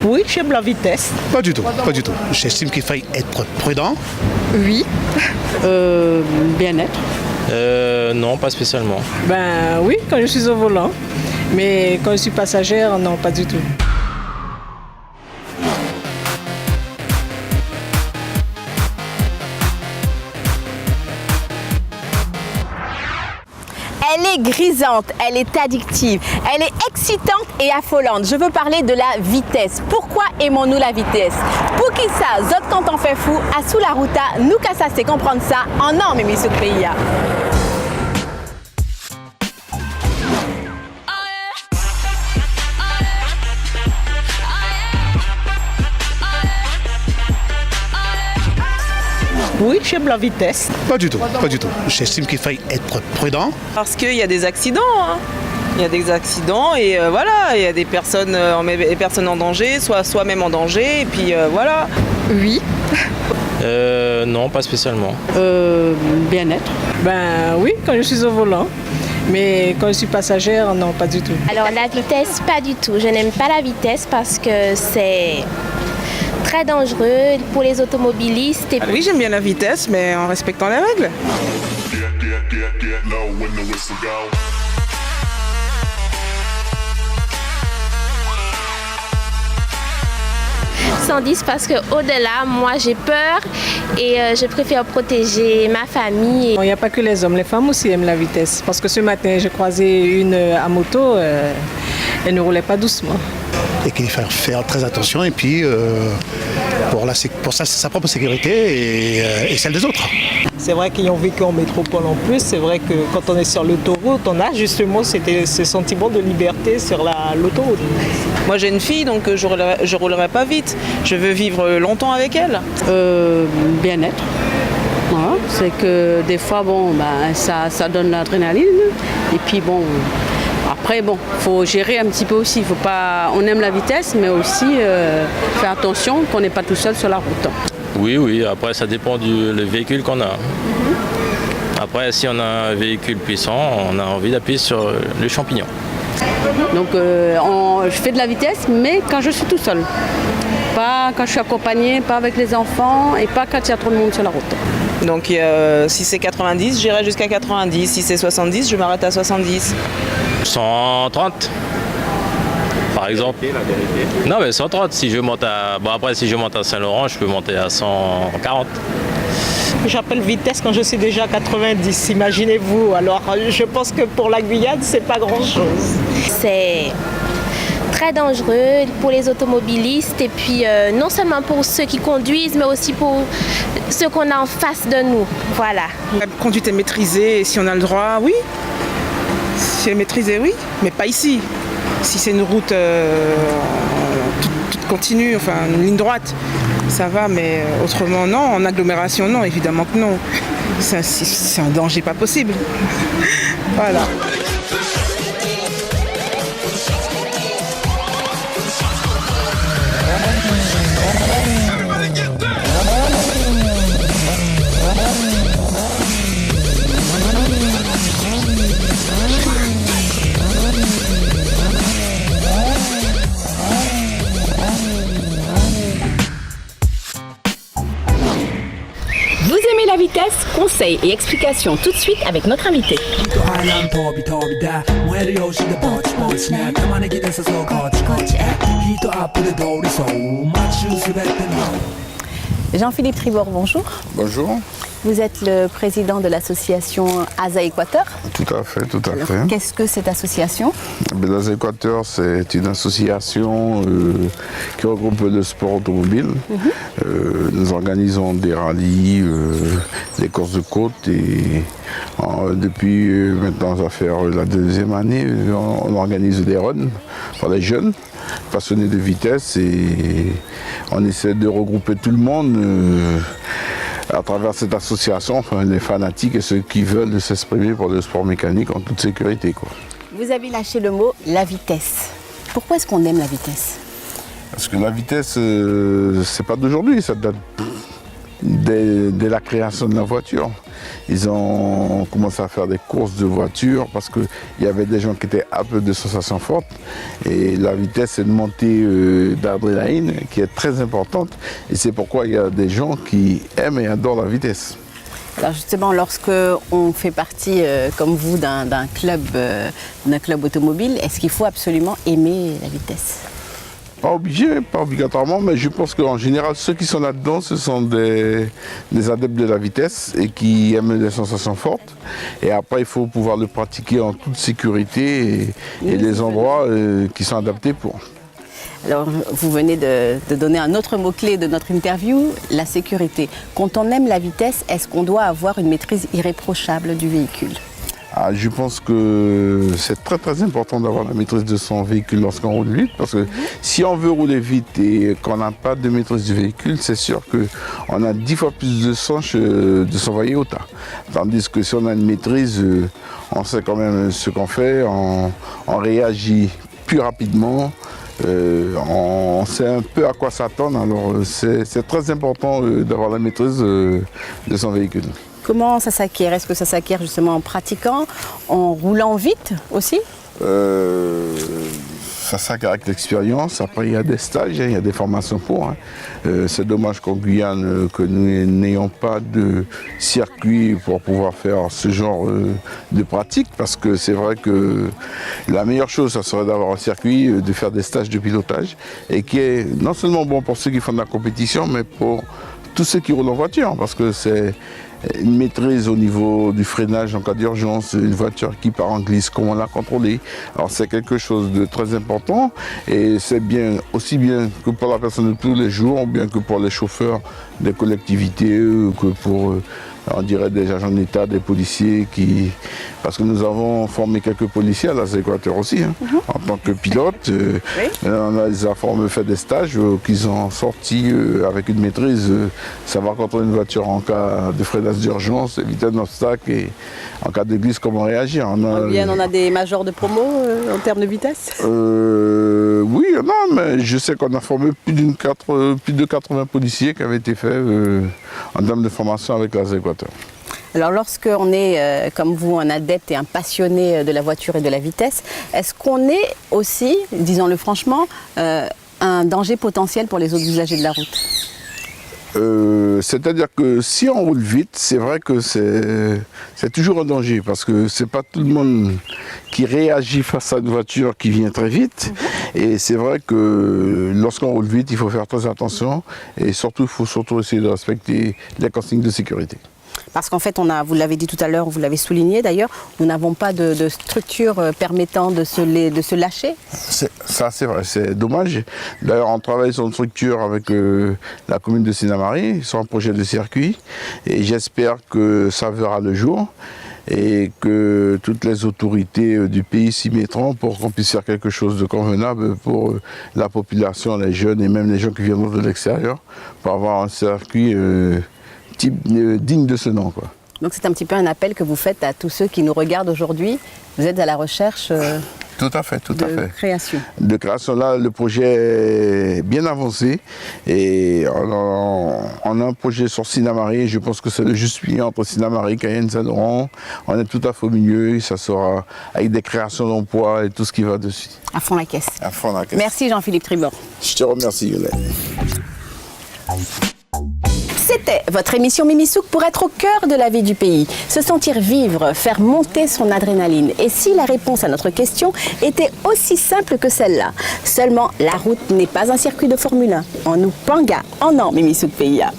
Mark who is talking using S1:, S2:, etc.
S1: Oui, j'aime la vitesse.
S2: Pas du tout, pas du tout. J'estime qu'il faut être prudent.
S3: Oui.
S4: Bien-être.
S5: Non, pas spécialement.
S1: Ben oui, quand je suis au volant. Mais quand je suis passagère, non, pas du tout.
S3: Elle est grisante, elle est addictive, elle est excitante et affolante. Je veux parler de la vitesse. Pourquoi aimons-nous la vitesse? Pour qui ça, zot quand on fait fou, à sous la routa, nous qu'à ça c'est comprendre ça, en non mais ce pays.
S1: Oui, j'aime la vitesse.
S2: Pas du tout, pas du tout. J'estime qu'il faut être prudent.
S6: Parce qu'il y a des accidents. Il y a des accidents et voilà, il y a des personnes en danger, soit soi-même en danger, et puis voilà.
S3: Oui.
S5: Non, pas spécialement.
S4: Bien-être.
S1: Ben oui, quand je suis au volant. Mais quand je suis passagère, non, pas du tout.
S7: Alors la vitesse, pas du tout. Je n'aime pas la vitesse parce que c'est très dangereux pour les automobilistes. Et...
S6: Oui, j'aime bien la vitesse, mais en respectant les règles.
S7: 110 parce que au-delà, moi j'ai peur et je préfère protéger ma famille.
S1: Il n'y a pas que les hommes, les femmes aussi aiment la vitesse. Parce que ce matin, j'ai croisé une à moto, elle ne roulait pas doucement.
S2: Et qu'il faut faire très attention et puis pour sa propre sécurité et celle des autres.
S1: C'est vrai qu'ayant vécu en métropole en plus, c'est vrai que quand on est sur l'autoroute, on a justement ce sentiment de liberté sur l'autoroute.
S6: Moi j'ai une fille, donc je roulerai pas vite. Je veux vivre longtemps avec elle.
S4: Bien-être. Voilà. C'est que des fois, ça donne l'adrénaline. Et puis après, faut gérer un petit peu aussi. Faut pas, on aime la vitesse, mais aussi faire attention qu'on n'est pas tout seul sur la route.
S5: Oui, après ça dépend du véhicule qu'on a. Après, si on a un véhicule puissant, on a envie d'appuyer sur le champignon.
S4: Donc je fais de la vitesse, mais quand je suis tout seul. Pas quand je suis accompagnée, pas avec les enfants et pas quand il y a trop de monde sur la route.
S6: Donc si c'est 90, j'irai jusqu'à 90. Si c'est 70, je m'arrête à 70.
S5: 130 par exemple. Non mais 130, si je monte à. Après si je monte à Saint-Laurent, je peux monter à 140.
S1: J'appelle vitesse quand je suis déjà à 90, imaginez-vous. Alors je pense que pour la Guyane, c'est pas grand-chose.
S7: C'est très dangereux pour les automobilistes et puis non seulement pour ceux qui conduisent, mais aussi pour ceux qu'on a en face de nous. Voilà.
S6: La conduite est maîtrisée et si on a le droit, oui. Si elle est maîtrisée, oui, mais pas ici. Si c'est une route toute continue, enfin une ligne droite, ça va, mais autrement non, en agglomération non, évidemment que non. C'est un danger pas possible. Voilà.
S3: Vous aimez la vitesse? Conseils et explications tout de suite avec notre invité. Jean-Philippe Tribord, bonjour.
S8: Bonjour.
S3: Vous êtes le président de l'association ASA Équateur.
S8: Tout à fait, tout à fait.
S3: Qu'est-ce que cette association?
S8: ASA Équateur, c'est une association qui regroupe le sport automobile. Nous organisons des rallyes, des courses de côte et depuis maintenant, ça va faire la deuxième année, on organise des runs pour les jeunes passionnés de vitesse et on essaie de regrouper tout le monde à travers cette association, enfin, les fanatiques et ceux qui veulent s'exprimer pour le sport mécanique en toute sécurité, quoi.
S3: Vous avez lâché le mot la vitesse. Pourquoi est-ce qu'on aime la vitesse?
S8: Parce que la vitesse, c'est pas d'aujourd'hui, ça date dès la création de la voiture. Ils ont commencé à faire des courses de voitures parce qu'il y avait des gens qui étaient un peu de sensations fortes. Et la vitesse est une montée d'adrénaline qui est très importante. Et c'est pourquoi il y a des gens qui aiment et adorent la vitesse.
S3: Alors justement, lorsque on fait partie, comme vous, d'un club automobile, est-ce qu'il faut absolument aimer la vitesse ?
S8: Pas obligé, pas obligatoirement, mais je pense qu'en général, ceux qui sont là-dedans, ce sont des adeptes de la vitesse et qui aiment les sensations fortes. Et après, il faut pouvoir le pratiquer en toute sécurité et les endroits qui sont adaptés pour.
S3: Alors, vous venez de donner un autre mot-clé de notre interview, la sécurité. Quand on aime la vitesse, est-ce qu'on doit avoir une maîtrise irréprochable du véhicule ?
S8: Je pense que c'est très très important d'avoir la maîtrise de son véhicule lorsqu'on roule vite, parce que si on veut rouler vite et qu'on n'a pas de maîtrise du véhicule, c'est sûr qu'on a 10 fois plus de chances de s'envoyer au tas. Tandis que si on a une maîtrise, on sait quand même ce qu'on fait, on réagit plus rapidement, on sait un peu à quoi s'attendre, alors c'est très important d'avoir la maîtrise de son véhicule.
S3: Comment ça s'acquiert ? Est-ce que ça s'acquiert justement en pratiquant, en roulant vite aussi ?
S8: Ça s'acquiert avec l'expérience. Après, il y a des stages, il y a des formations pour. C'est dommage qu'en Guyane, que nous n'ayons pas de circuit pour pouvoir faire ce genre de pratique, parce que c'est vrai que la meilleure chose, ça serait d'avoir un circuit, de faire des stages de pilotage, et qui est non seulement bon pour ceux qui font de la compétition, mais pour tous ceux qui roulent en voiture, parce que c'est une maîtrise au niveau du freinage en cas d'urgence, une voiture qui part en glisse, comment la contrôler. Alors c'est quelque chose de très important et c'est bien, aussi bien que pour la personne de tous les jours, bien que pour les chauffeurs des collectivités, que pour, on dirait, des agents d'État, des policiers parce que nous avons formé quelques policiers à l'As Équateur aussi, en tant que pilote. On les a formés, fait des stages qu'ils ont sortis avec une maîtrise, savoir contrôler une voiture en cas de freinage d'urgence, éviter un obstacle et en cas de glisse, comment réagir.
S3: On a des majors de promo en termes de vitesse ?
S8: Oui, non, mais je sais qu'on a formé plus de 80 policiers qui avaient été faits en termes de formation avec l'As Équateur.
S3: Alors lorsqu'on est, comme vous, un adepte et un passionné de la voiture et de la vitesse, est-ce qu'on est aussi, disons-le franchement, un danger potentiel pour les autres usagers de la route ?
S8: C'est-à-dire que si on roule vite, c'est vrai que c'est toujours un danger, parce que c'est pas tout le monde qui réagit face à une voiture qui vient très vite. Et c'est vrai que lorsqu'on roule vite, il faut faire très attention et surtout, il faut surtout essayer de respecter les consignes de sécurité.
S3: Parce qu'en fait, vous l'avez dit tout à l'heure, vous l'avez souligné d'ailleurs, nous n'avons pas de structure permettant de se lâcher.
S8: Ça, c'est vrai, c'est dommage. D'ailleurs, on travaille sur une structure avec la commune de Sinnamary, sur un projet de circuit. Et j'espère que ça verra le jour et que toutes les autorités du pays s'y mettront pour qu'on puisse faire quelque chose de convenable pour la population, les jeunes et même les gens qui viendront de l'extérieur, pour avoir un circuit digne de ce nom, quoi.
S3: Donc c'est un petit peu un appel que vous faites à tous ceux qui nous regardent aujourd'hui. Vous êtes à la recherche
S8: tout à fait.
S3: Création.
S8: De création, là, le projet est bien avancé et on a un projet sur Sinnamary. Je pense que c'est le juste milieu entre Sinnamary, Cayenne, Saint-Laurent. On est tout à fait au milieu. Ça sera avec des créations d'emplois et tout ce qui va dessus.
S3: À fond la caisse.
S8: À fond la caisse.
S3: Merci Jean-Philippe Tribord.
S8: Je te remercie, Yolène.
S3: C'était votre émission Mimisouk pour être au cœur de la vie du pays. Se sentir vivre, faire monter son adrénaline. Et si la réponse à notre question était aussi simple que celle-là? Seulement, la route n'est pas un circuit de Formule 1. En nous panga, en an, Mimisouk PIA.